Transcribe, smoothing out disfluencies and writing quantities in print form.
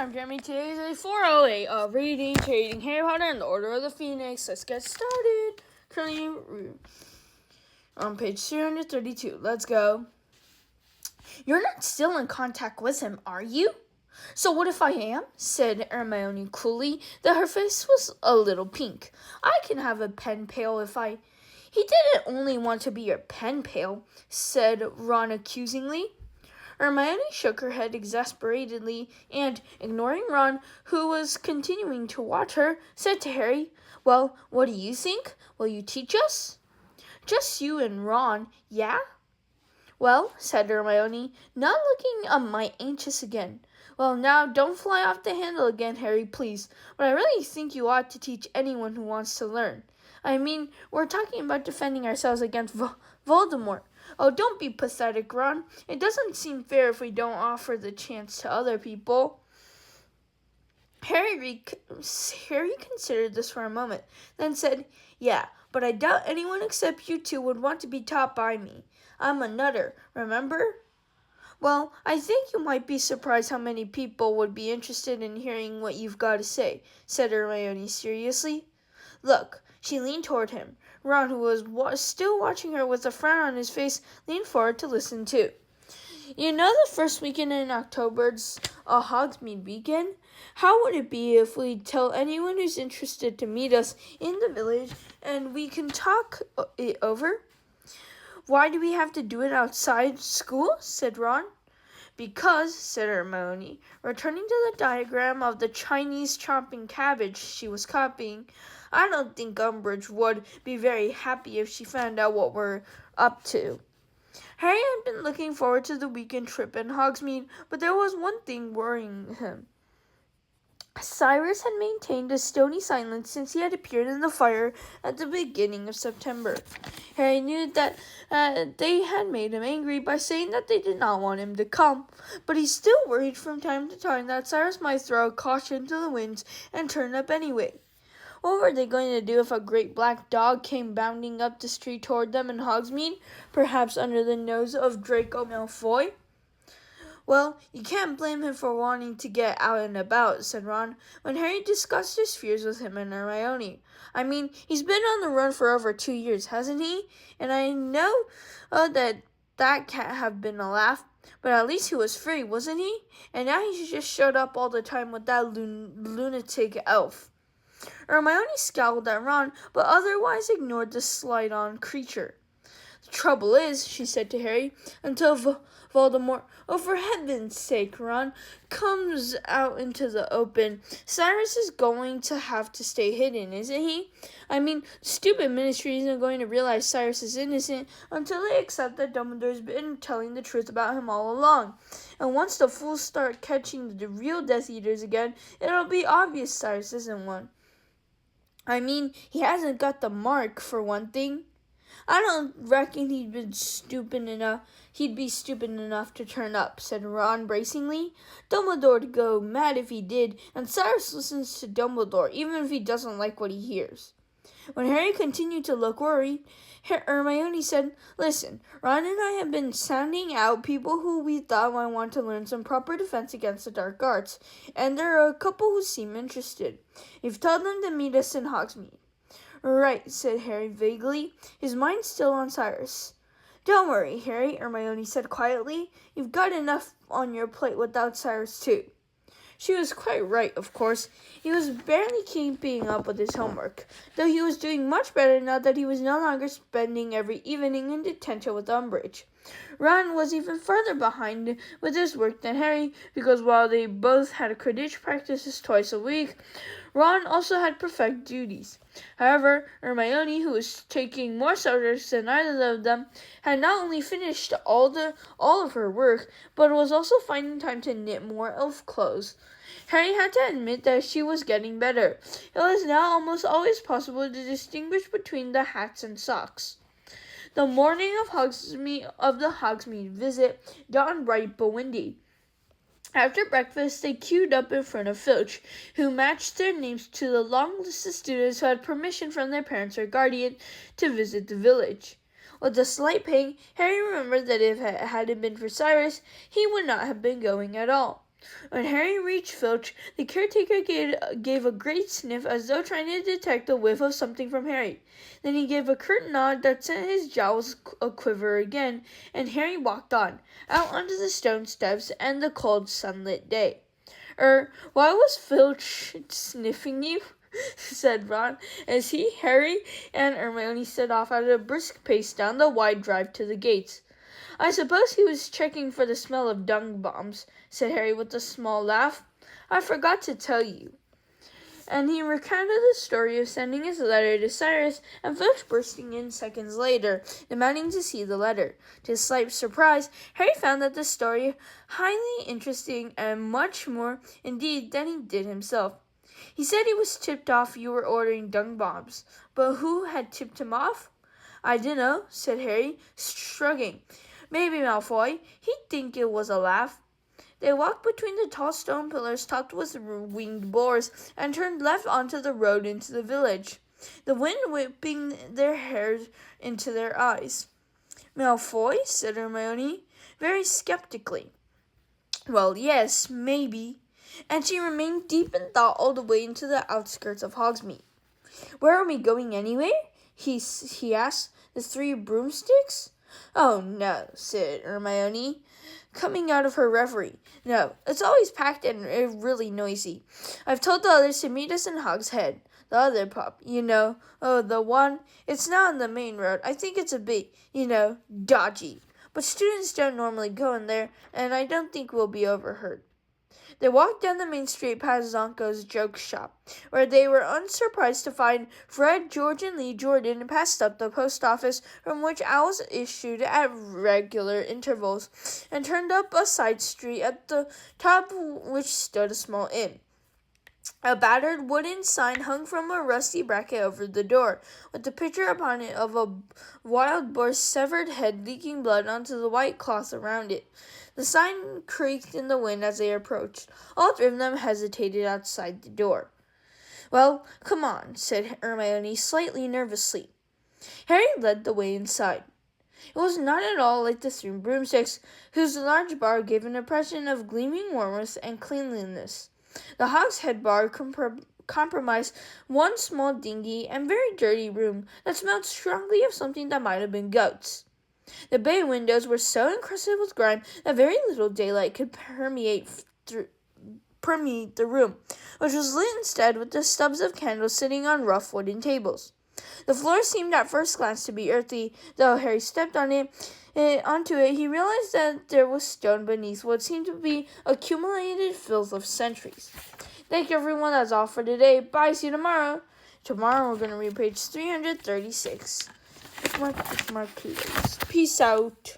I'm Jeremy. Today is day 408 of reading Harry Potter and the Order of the Phoenix. Let's get started. Currently on page 232. Let's go. You're not still in contact with him, are you? So what if I am? Said Hermione coolly, though her face was a little pink. I can have a pen pal if I... He didn't only want to be your pen pal, said Ron accusingly. Hermione shook her head exasperatedly and, ignoring Ron, who was continuing to watch her, said to Harry, Well, what do you think? Will you teach us? Just you and Ron, yeah? Well, said Hermione, not looking a mite anxious again. Well, now, don't fly off the handle again, Harry, please. But I really think you ought to teach anyone who wants to learn. I mean, we're talking about defending ourselves against Voldemort. Oh, don't be pathetic, Ron. It doesn't seem fair if we don't offer the chance to other people. Harry considered this for a moment, then said, Yeah, but I doubt anyone except you two would want to be taught by me. I'm a nutter, remember? Well, I think you might be surprised how many people would be interested in hearing what you've got to say, said Hermione seriously. Look, she leaned toward him. Ron, who was still watching her with a frown on his face, leaned forward to listen too. You know the first weekend in October's a Hogsmeade weekend? How would it be if we tell anyone who's interested to meet us in the village and we can talk it over? Why do we have to do it outside school? Said Ron. Because, said Hermione, returning to the diagram of the Chinese chopping cabbage she was copying, I don't think Umbridge would be very happy if she found out what we're up to. Harry had been looking forward to the weekend trip in Hogsmeade, but there was one thing worrying him. Cyrus had maintained a stony silence since he had appeared in the fire at the beginning of September. Harry knew that they had made him angry by saying that they did not want him to come, but he still worried from time to time that Cyrus might throw caution to the winds and turn up anyway. What were they going to do if a great black dog came bounding up the street toward them in Hogsmeade, perhaps under the nose of Draco Malfoy? Well, you can't blame him for wanting to get out and about, said Ron, when Harry discussed his fears with him and Hermione. I mean, he's been on the run for over 2 years, hasn't he? And I know that can't have been a laugh, but at least he was free, wasn't he? And now he just showed up all the time with that lunatic elf. Hermione scowled at Ron, but otherwise ignored the slight-on creature. The trouble is, she said to Harry, until Voldemort, oh, for heaven's sake, Ron, comes out into the open, Cyrus is going to have to stay hidden, isn't he? I mean, stupid ministry isn't going to realize Cyrus is innocent until they accept that Dumbledore's been telling the truth about him all along. And once the fools start catching the real Death Eaters again, it'll be obvious Cyrus isn't one. I mean, he hasn't got the mark, for one thing. I don't reckon he'd be stupid enough to turn up, said Ron bracingly. Dumbledore'd go mad if he did, and Cyrus listens to Dumbledore, even if he doesn't like what he hears. When Harry continued to look worried, Hermione said, Listen, Ron and I have been sounding out people who we thought might want to learn some proper defense against the dark arts, and there are a couple who seem interested. You've told them to meet us in Hogsmeade. Right, said Harry vaguely, his mind still on Cyrus. Don't worry, Harry, Hermione said quietly. You've got enough on your plate without Cyrus, too. She was quite right, of course. He was barely keeping up with his homework, though he was doing much better now that he was no longer spending every evening in detention with Umbridge. Ron was even further behind with his work than Harry, because while they both had Quidditch practices twice a week, Ron also had prefect duties. However, Hermione, who was taking more subjects than either of them, had not only finished all of her work, but was also finding time to knit more elf clothes. Harry had to admit that she was getting better. It was now almost always possible to distinguish between the hats and socks. The morning of the Hogsmeade visit dawned bright but windy. After breakfast, they queued up in front of Filch, who matched their names to the long list of students who had permission from their parents or guardian to visit the village. With a slight pang, Harry remembered that if it hadn't been for Cyrus, he would not have been going at all. When Harry reached Filch, the caretaker gave a great sniff as though trying to detect a whiff of something from Harry. Then he gave a curt nod that sent his jowls a-quiver again, and Harry walked on, out onto the stone steps and the cold sunlit day. Why was Filch sniffing you?" said Ron, as Harry, and Hermione set off at a brisk pace down the wide drive to the gates. "I suppose he was checking for the smell of dung bombs," said Harry with a small laugh. "I forgot to tell you." And he recounted the story of sending his letter to Cyrus and Filch bursting in seconds later, demanding to see the letter. To his slight surprise, Harry found that the story highly interesting and much more, indeed, than he did himself. "He said he was tipped off you were ordering dung bombs, but who had tipped him off?" "I dunno," said Harry, shrugging. "Maybe Malfoy. He'd think it was a laugh." They walked between the tall stone pillars topped with winged boars and turned left onto the road into the village, the wind whipping their hair into their eyes. "Malfoy?" said Hermione, very skeptically. "Well, yes, maybe." And she remained deep in thought all the way into the outskirts of Hogsmeade. "Where are we going anyway?" he asked. "The Three Broomsticks?" "Oh, no," said Hermione, coming out of her reverie. "No, it's always packed and really noisy. I've told the others to meet us in Hogshead. The other pub, you know. Oh, the one. It's now on the main road. I think it's a bit, dodgy. But students don't normally go in there, and I don't think we'll be overheard." They walked down the main street past Zonko's joke shop, where they were unsurprised to find Fred, George, and Lee Jordan passed up the post office from which owls issued at regular intervals, and turned up a side street at the top of which stood a small inn. A battered wooden sign hung from a rusty bracket over the door, with a picture upon it of a wild boar's severed head leaking blood onto the white cloth around it. The sign creaked in the wind as they approached. All three of them hesitated outside the door. "Well, come on," said Hermione, slightly nervously. Harry led the way inside. It was not at all like the Three Broomsticks, whose large bar gave an impression of gleaming warmth and cleanliness. The Hogshead bar comprised one small, dingy, and very dirty room that smelled strongly of something that might have been goats. The bay windows were so encrusted with grime that very little daylight could permeate the room, which was lit instead with the stubs of candles sitting on rough wooden tables. The floor seemed at first glance to be earthy, though Harry stepped onto it, he realized that there was stone beneath what seemed to be accumulated filth of centuries. Thank you, everyone. That's all for today. Bye. See you tomorrow. Tomorrow we're going to read page 336. With my Kudos. Peace out.